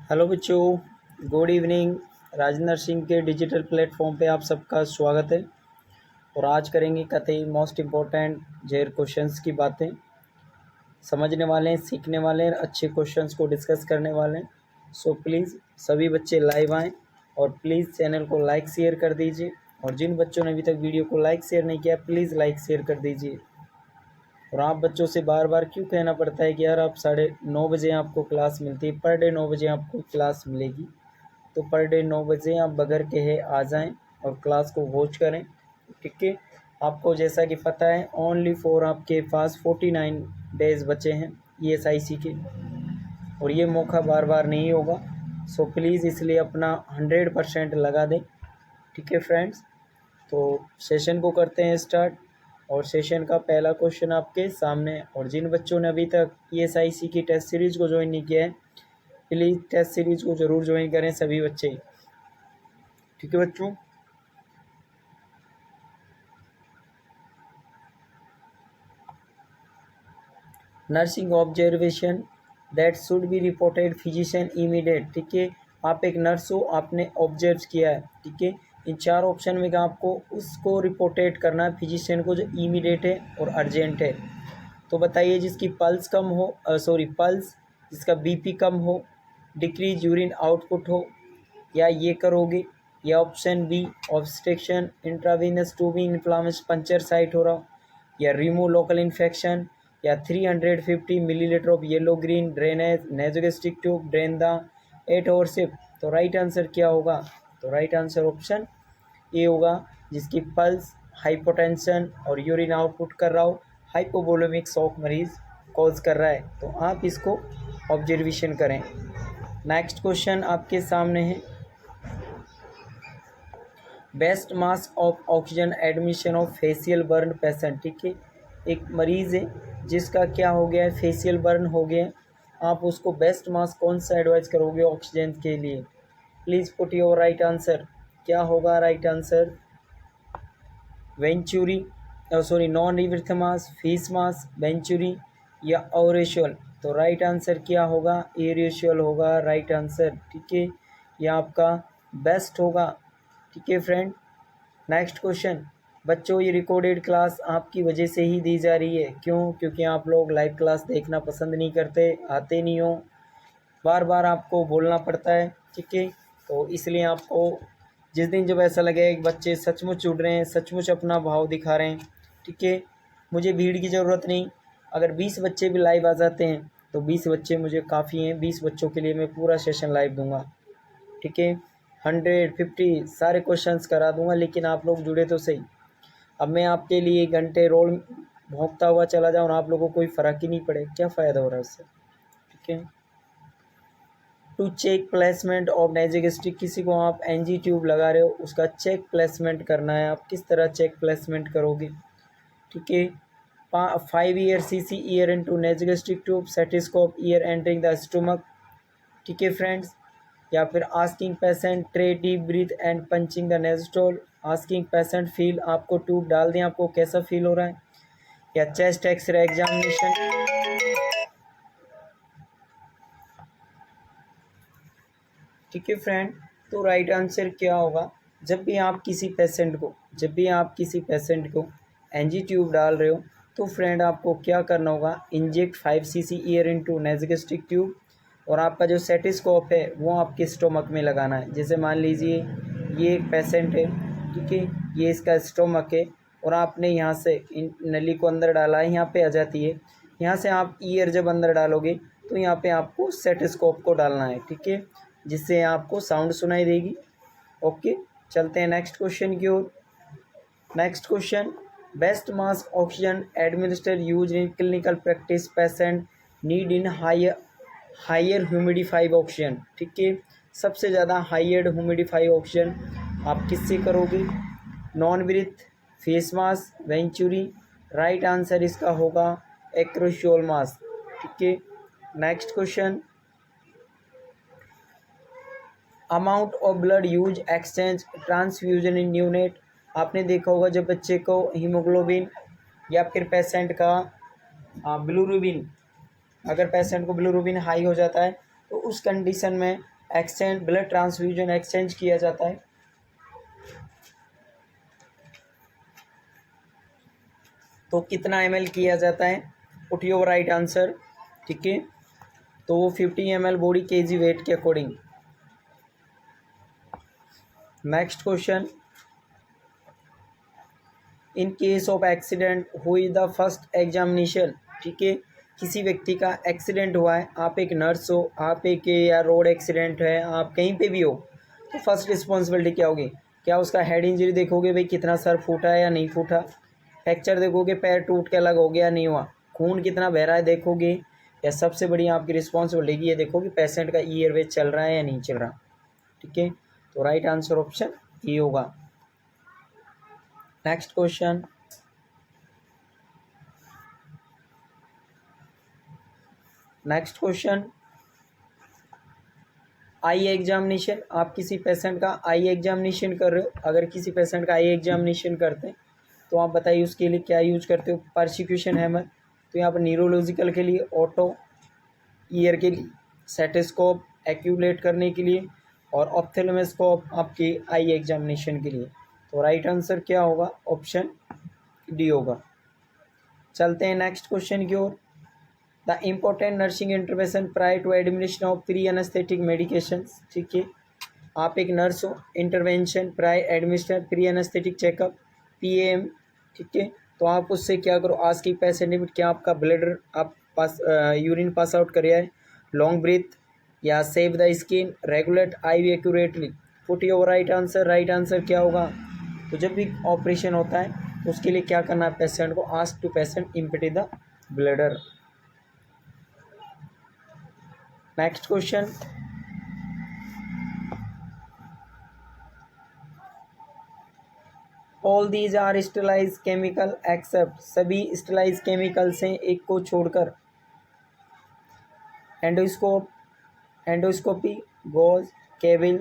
Hello बच्चों, good evening. Rajendra Singh के digital platform पे आप सबका स्वागत है। और आज करेंगे कतई मोस्ट इम्पोर्टेंट जेर क्वेश्चंस की बातें। समझने वाले हैं, सीखने वाले हैं, अच्छे क्वेश्चंस को डिस्कस करने वाले हैं। सो प्लीज़ सभी बच्चे लाइव आएँ और प्लीज़ चैनल को लाइक शेयर कर दीजिए। और जिन बच्चों ने अभी तक वीडियो को लाइक शेयर नहीं किया, प्लीज़ लाइक शेयर कर दीजिए। और आप बच्चों से बार बार क्यों कहना पड़ता है कि यार आप 9:30 आपको क्लास मिलती है, पर डे 9 बजे आपको क्लास मिलेगी, तो पर डे 9 बजे आप बगैर कहे आ जाएं और क्लास को वॉच करें। ठीक है, आपको जैसा कि पता है ओनली फॉर आपके पास 49 डेज़ बचे हैं ESIC के, और ये मौका बार बार नहीं होगा। सो प्लीज़ इसलिए अपना 100% लगा दें। ठीक है फ्रेंड्स, तो सेशन को करते हैं स्टार्ट। और सेशन का पहला क्वेश्चन आपके सामने है। और जिन बच्चों ने अभी तक ESIC की टेस्ट सीरीज़ को ज्वाइन नहीं किया है, प्लीज़ टेस्ट सीरीज़ को ज़रूर ज्वाइन करें सभी बच्चे। ठीक है बच्चों, nursing observation that should be reported physician immediate. ठीक है, आप एक नर्स हो, आपने ऑब्जर्व किया है। ठीक है, इन 4 ऑप्शन में आपको उसको रिपोर्टेड करना है फिजिशियन को, जो इमीडिएट है और अर्जेंट है। तो बताइए, जिसकी पल्स कम हो, पल्स, जिसका BP कम हो, डिक्रीज यूरिन आउटपुट हो, या ये करोगे, या option B obstruction intravenous tubing inflammation puncture site हो रहा, या रिमूव लोकल इन्फेक्शन, या 350 millilitre of yellow green drainage nasogastric tube drain the 8 hour shift. तो राइट आंसर क्या होगा? तो राइट आंसर ऑप्शन ए होगा, जिसकी पल्स, हाइपोटेंशन और यूरिन आउटपुट कर रहा हो, हाइपोवोलेमिक शॉक मरीज कॉज कर रहा है। तो आप इसको ऑब्जर्वेशन करें। नेक्स्ट क्वेश्चन आपके सामने है, best mask of oxygen admission of facial burn patient. ठीक है, एक मरीज़ है जिसका क्या हो गया है, फेशियल बर्न हो गया है। आप उसको बेस्ट मास्क कौन सा एडवाइस करोगे ऑक्सीजन के लिए? Please put your right answer. क्या होगा right answer? Venturi, non रिवर्थ mask, face mask, venturi या ओरेशल। तो राइट आंसर क्या होगा? एरेशल होगा राइट आंसर। ठीक है, यह आपका बेस्ट होगा। ठीक है फ्रेंड, नेक्स्ट क्वेश्चन। बच्चों, ये रिकॉर्डेड क्लास आपकी वजह से ही दी जा रही है। क्यों? क्योंकि आप लोग लाइव क्लास देखना पसंद नहीं करते, आते नहीं हो, बार बार आपको बोलना पड़ता है। ठीक है, तो इसलिए आपको जिस दिन जब ऐसा लगे कि बच्चे सचमुच जुड़ रहे हैं, सचमुच अपना भाव दिखा रहे हैं, ठीक है, मुझे भीड़ की ज़रूरत नहीं। अगर 20 बच्चे भी लाइव आ जाते हैं तो 20 बच्चे मुझे काफ़ी हैं। 20 बच्चों के लिए मैं पूरा सेशन लाइव दूंगा। ठीक है, 150 सारे क्वेश्चंस करा दूंगा, लेकिन आप लोग जुड़े तो सही। अब मैं आपके लिए घंटे रोल भोंकता हुआ चला जाऊँ और आप लोगों को कोई फ़र्क ही नहीं पड़े, क्या फ़ायदा हो रहा है उससे? ठीक है, to check placement of nasogastric, किसी को आप NG ट्यूब लगा रहे हो, उसका चेक प्लेसमेंट करना है। आप किस तरह चेक प्लेसमेंट करोगे? ठीक है, 5 air CC air into nasogastric tube, stethoscope air entering the stomach. ठीक है फ्रेंड्स, या फिर asking patient try deep breath and pinching the nostril. Asking patient feel, आपको ट्यूब डाल दें, आपको कैसा फील हो रहा है, या चेस्ट एक्सरे एग्जामिनेशन। ठीक है फ्रेंड, तो राइट आंसर क्या होगा? जब भी आप किसी पेशेंट को NG ट्यूब डाल रहे हो, तो फ्रेंड आपको क्या करना होगा? Inject 5 cc air into nasogastric tube, और आपका जो सेटिस्कोप है वो आपके स्टोमक में लगाना है। जैसे मान लीजिए ये एक पेशेंट है, ठीक है, ये इसका स्टोमक है, और आपने यहाँ से इन नली को अंदर डाला है, यहाँ पे आ जाती है। यहाँ से आप ईयर जब अंदर डालोगे तो यहाँ पे आपको सेटिस्कोप को डालना है। ठीक है, जिससे आपको साउंड सुनाई देगी। ओके, चलते हैं नेक्स्ट क्वेश्चन की ओर। Next question, best mask oxygen administer use in clinical practice patient need in higher humidified oxygen. ठीक है, सबसे ज़्यादा हायर ह्यूमिडिफाइड ऑक्सीजन आप किससे करोगे? Non breath, face mask, venturi. Right answer इसका होगा एक्रोशोल मास्क। ठीक है, next question, amount of blood use exchange transfusion in neonate. आपने देखा होगा जब बच्चे को हीमोग्लोबिन या फिर पेशेंट का बिलिरुबिन, अगर पेशेंट को बिलिरुबिन हाई हो जाता है तो उस कंडीशन में एक्सचेंज, ब्लड ट्रांसफ्यूजन एक्सचेंज किया जाता है। तो कितना ml किया जाता है? Put your right answer. ठीक है, तो वो 50 ml बॉडी केजी वेट के according. Next question, in case of accident who is the first examination. ठीक है, किसी व्यक्ति का एक्सीडेंट हुआ है, आप एक नर्स हो, आप एक या रोड एक्सीडेंट है, आप कहीं पे भी हो, तो फर्स्ट रिस्पॉन्सिबिलिटी क्या होगी? क्या उसका हेड इंजरी देखोगे, भाई कितना सर फूटा है या नहीं फूटा, फ्रैक्चर देखोगे, पैर टूट के अलग हो गया नहीं हुआ, खून कितना बह रहा है देखोगे, या सबसे बड़ी आपकी रिस्पॉन्सिबिलिटी ये देखो कि पेशेंट का ईयरवे चल रहा है या नहीं चल रहा। ठीक है, तो राइट आंसर ऑप्शन ए होगा। Next question, eye examination. आप किसी पेशेंट का आई एग्जामिनेशन कर रहे हो, अगर किसी पेशेंट का आई एग्जामिनेशन करते हैं तो आप बताइए उसके लिए क्या यूज करते हो? परसिक्यूशन हैमर, तो यहाँ पर न्यूरोलॉजिकल के लिए ऑटो, ईयर के लिए सेटेस्कोप एक्यूमुलेट करने के लिए, और ऑप्थेल्मोस्कोप आपके आई एग्जामिनेशन के लिए। तो राइट आंसर क्या होगा? ऑप्शन डी होगा। चलते हैं नेक्स्ट क्वेश्चन की ओर। The important nursing intervention prior to administration of pre anaesthetic medications. ठीक है, आप एक नर्स हो, intervention prior administer pre anaesthetic checkup PAM। ठीक है, तो आप उससे क्या करो, आज की पेशेंट लिमिट क्या आपका ब्लडर आप पास यूरिन पास आउट कर है, लॉन्ग ब्रीथ या save the skin, regulate IV accurately. Put your right answer. Right answer क्या होगा? तो जब भी ऑपरेशन होता है तो उसके लिए क्या करना है पेशेंट को? Ask to patient empty the bladder. Next question, all these are sterilise chemical except. सभी स्टेलाइज केमिकल से एक को छोड़कर। एंडोस्कोप, एंडोस्कोपी, गोज, केबिल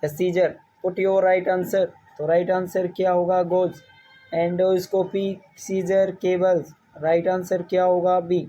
या scissor. Put your right answer. तो राइट आंसर क्या होगा? Gauze, endoscopy, scissor, cables. Right answer क्या होगा? बी।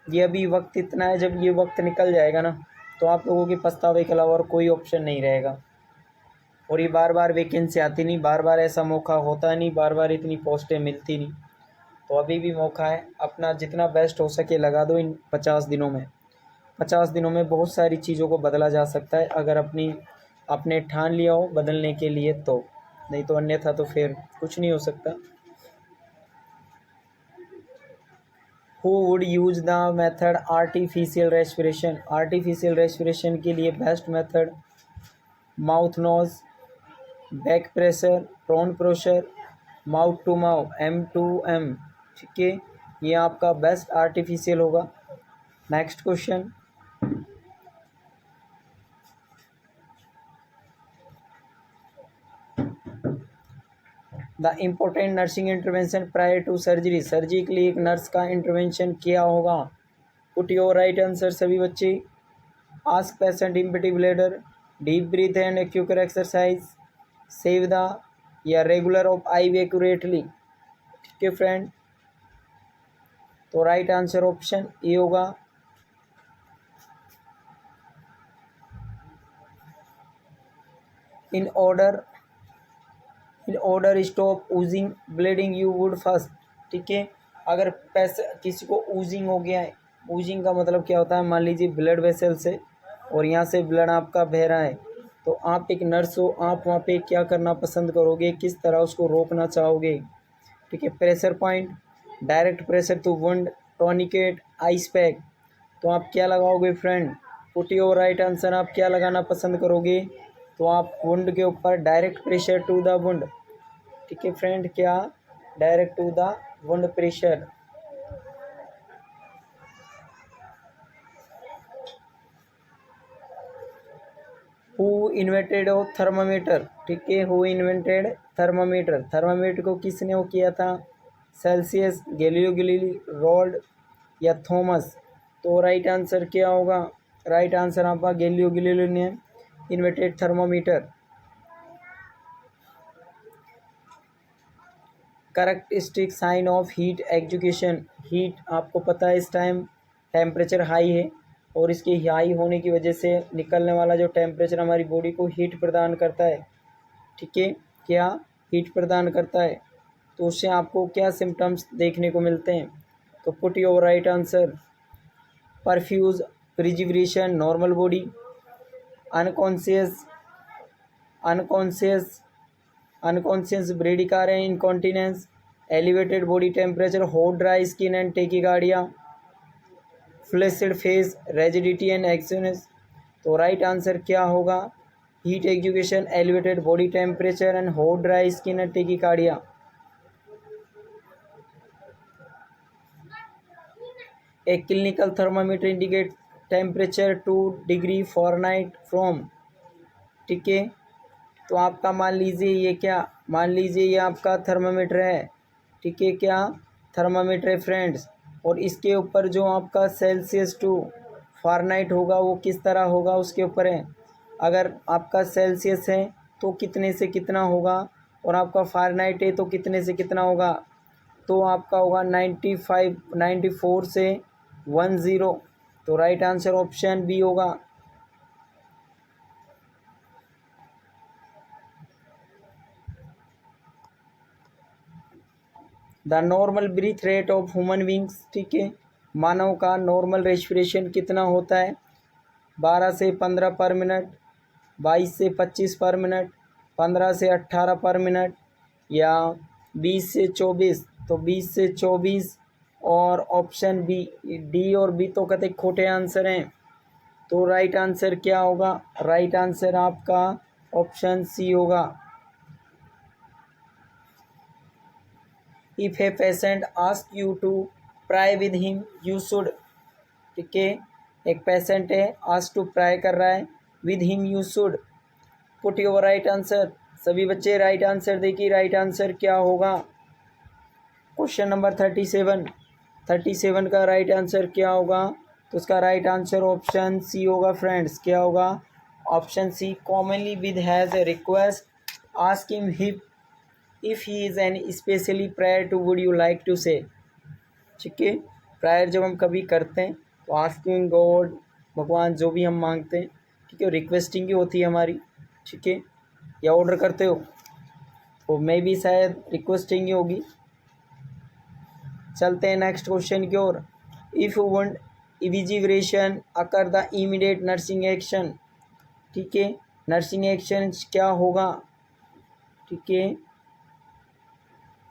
ये अभी वक्त इतना है, जब ये वक्त निकल जाएगा ना तो आप लोगों के पछतावे के अलावा और कोई ऑप्शन नहीं रहेगा। और ये बार बार वैकेंसी आती नहीं, बार बार ऐसा मौका होता नहीं, बार बार इतनी पोस्टें मिलती नहीं। तो अभी भी मौका है, अपना जितना बेस्ट हो सके लगा दो इन 50 दिनों में। 50 दिनों में बहुत सारी चीज़ों को बदला जा सकता है, अगर आपने ठान लिया हो बदलने के लिए तो, नहीं तो अन्यथा तो फिर कुछ नहीं हो सकता। Who would use the method artificial respiration. Artificial respiration के लिए best method mouth nose, back pressure, prone pressure, mouth to mouth M2M। ठीक है, ये आपका बेस्ट आर्टिफिशियल होगा। Next question, the important nursing intervention prior to surgery. Surgery के लिए एक नर्स का इंटरवेंशन क्या होगा? पुट योर राइट आंसर सभी बच्चे। Ask patient empty bladder, deep breath and एक्यूकर एक्सरसाइज, सेव द या रेगुलर ऑफ IV एक्यूरेटली। ठीक है फ्रेंड, तो राइट आंसर ऑप्शन ए होगा। In order stop oozing bleeding you would first. ठीक है, अगर पैसे किसी को ऊजिंग हो गया है, ऊजिंग का मतलब क्या होता है? मान लीजिए ब्लड वेसल से और यहाँ से ब्लड आपका बह रहा है, तो आप एक नर्स हो, आप वहाँ पे क्या करना पसंद करोगे, किस तरह उसको रोकना चाहोगे? ठीक है, pressure point, direct pressure to wound, tourniquet, ice pack. तो आप क्या लगाओगे friend? Put your right answer. आप क्या लगाना पसंद करोगे? तो आप वुंड के ऊपर direct pressure to the wound. ठीक है फ्रेंड, क्या? Direct to the wound pressure. Who invented हो थर्मामीटर। ठीक है, हु इन्वेंटेड थर्मामीटर। थर्मामीटर को किसने वो किया था? सेल्सियस, गैलीलियो गैलीली, रॉल्ड या थॉमस। तो राइट आंसर क्या होगा? राइट आंसर आपका गैलीलियो गैलीली ने invented thermometer. Characteristic sign of heat execution. Heat आपको पता है इस टाइम टेम्परेचर हाई है, और इसके हाई होने की वजह से निकलने वाला जो टेम्परेचर हमारी बॉडी को हीट प्रदान करता है, ठीक है, क्या हीट प्रदान करता है, तो उससे आपको क्या सिम्टम्स देखने को मिलते हैं। तो put your right answer. Profuse perspiration normal body, unconscious unconscious unconscious bradycardia incontinence, elevated body temperature, hot dry skin and tachycardia, flaccid face, rigidity and एक्सोनेस। तो राइट आंसर क्या होगा, heat execution, elevated body temperature and hot dry skin and tachycardia. A clinical thermometer indicate temperature 2 degree Fahrenheit from, ठीक है, तो आपका मान लीजिए ये आपका थर्मामीटर है, ठीक है, क्या थर्मामीटर है फ्रेंड्स, और इसके ऊपर जो आपका सेल्सियस टू फ़ारेनहाइट होगा वो किस तरह होगा उसके ऊपर है। अगर आपका सेल्सियस है तो कितने से कितना होगा, और आपका फ़ारेनहाइट है तो कितने से कितना होगा, तो आपका होगा 94 से 10। तो राइट आंसर ऑप्शन बी होगा। The normal breath rate of human beings, ठीक है, मानव का नॉर्मल रेस्पिरेशन कितना होता है, 12 से 15 पर मिनट, 22 से 25 पर मिनट, 15 से 18 पर मिनट, या 20 से 24। तो 20 से 24 और ऑप्शन बी, डी और बी तो कहते खोटे आंसर हैं। तो राइट आंसर क्या होगा, राइट आंसर आपका ऑप्शन सी होगा। If a patient ask you to pray with him you should, ठीक है, एक पेशेंट है आस्क टू प्राय कर रहा है, with him you should put your right answer. सभी बच्चे राइट आंसर देखिए, राइट आंसर क्या होगा। क्वेश्चन नंबर 37 का राइट आंसर क्या होगा, तो उसका राइट आंसर ऑप्शन सी होगा फ्रेंड्स। क्या होगा, option C, commonly with has a request ask him if he is an especially prior to would you like to say, ठीक है, प्रायर जब हम कभी करते हैं तो आस्किंग गॉड, भगवान जो भी हम मांगते हैं, ठीक है, रिक्वेस्टिंग ही होती है हमारी, ठीक है, या ऑर्डर करते हो तो मे भी शायद रिक्वेस्टिंग ही होगी। चलते हैं नेक्स्ट क्वेश्चन की ओर। If wound evisceration occur the immediate nursing action, ठीक है, नर्सिंग एक्शन क्या होगा, ठीक है,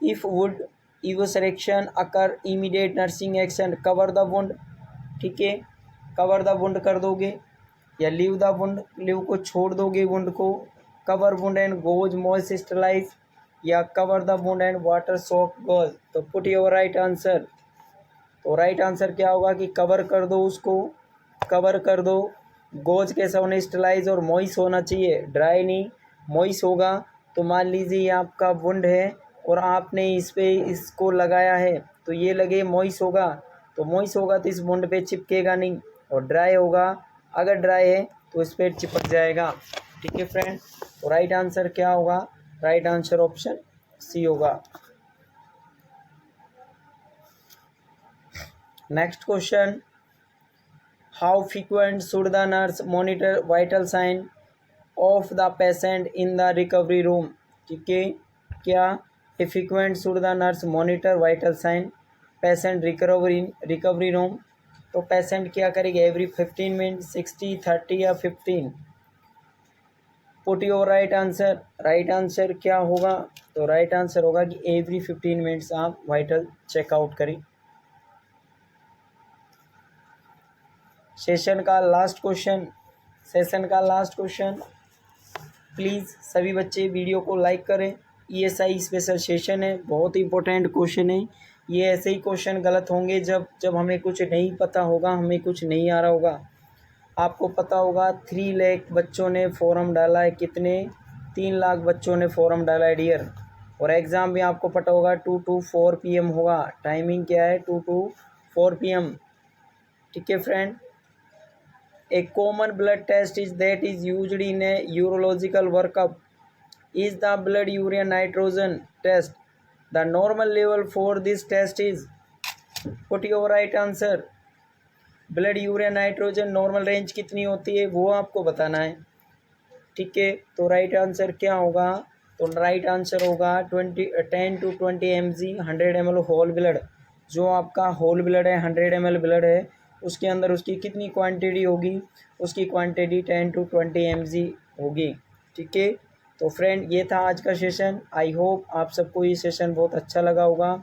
if wound evisceration occur immediate nursing action, cover the wound, ठीक है, कवर द वुंड कर दोगे, या लीव द वुंड, लीव को छोड़ दोगे वुंड को, cover wound and gauze moist sterilise, या cover the wound and water soak gauze. तो पुट योर राइट आंसर। तो राइट आंसर क्या होगा कि कवर कर दो, उसको कवर कर दो। गोज कैसा होना, स्टरलाइज और मॉइस्ट होना चाहिए, ड्राई नहीं, मॉइस्ट होगा। तो मान लीजिए ये आपका वुंड है और आपने इस पे इसको लगाया है तो ये लगे मॉइस्ट होगा, तो मॉइस्ट होगा तो इस वुंड पे चिपकेगा नहीं, और ड्राई होगा, अगर ड्राई है तो इस पर चिपक जाएगा, ठीक है फ्रेंड। तो राइट आंसर क्या होगा, राइट आंसर ऑप्शन सी होगा। Next question, how frequent should the nurse monitor vital sign of the patient in the recovery room, ठीक है, क्या frequent should the nurse monitor vital sign patient recovery room. तो patient क्या करेगा, every 15 minute, 60, 30 या 15। Put your right answer. Right answer क्या होगा, तो राइट आंसर होगा कि एवरी 15 मिनट्स आप वाइटल चेकआउट करें। सेशन का लास्ट क्वेश्चन, प्लीज़ सभी बच्चे वीडियो को लाइक करें। ईएसआई स्पेशल सेशन है, बहुत इंपॉर्टेंट क्वेश्चन है। ये ऐसे ही क्वेश्चन गलत होंगे जब हमें कुछ नहीं पता होगा, हमें कुछ नहीं आ रहा होगा। आपको पता होगा 3 लाख बच्चों ने फॉर्म डाला है, कितने, 3 लाख बच्चों ने फॉर्म डाला है डियर। और एग्ज़ाम भी आपको पता होगा 2 to 4 PM होगा, टाइमिंग क्या है, 2 to 4 PM, ठीक है friend. A common blood test is that is used in a urological workup is the blood urea nitrogen test. The normal level for this test is, put your right answer. Blood urea nitrogen normal range कितनी होती है वो आपको बताना है। ठीक है, तो राइट आंसर क्या होगा? तो राइट आंसर होगा 10 to 20 mg 100 ml whole blood. जो आपका होल ब्लड है 100 ml ब्लड है उसके अंदर उसकी कितनी क्वांटिटी होगी? उसकी क्वांटिटी 10 to 20 mg होगी। ठीक है, तो फ्रेंड ये था आज का सेशन। आई होप आप सबको ये सेशन बहुत अच्छा लगा होगा।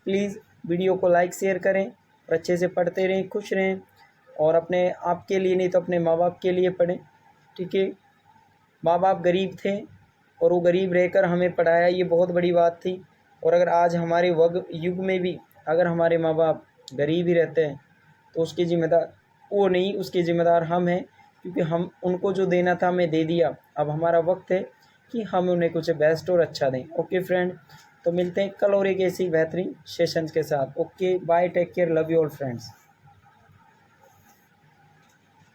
प्लीज़ वीडियो को लाइक शेयर करें और अच्छे से पढ़ते रहें, खुश रहें और अपने आपके लिए नहीं तो अपने माँ बाप के लिए पढ़ें। ठीक है, माँ बाप गरीब थे और वो गरीब रहकर हमें पढ़ाया, ये बहुत बड़ी बात थी। और अगर आज हमारे युग में भी अगर हमारे माँ बाप गरीब ही रहते हैं तो उसकी जिम्मेदार वो नहीं, उसके ज़िम्मेदार हम हैं, क्योंकि हम उनको जो देना था हमें दे दिया। अब हमारा वक्त है कि हम उन्हें कुछ बेस्ट और अच्छा दें। ओके फ्रेंड, तो मिलते हैं कल और एक ऐसी बेहतरीन सेशंस के साथ। Okay bye, take care, love you all friends.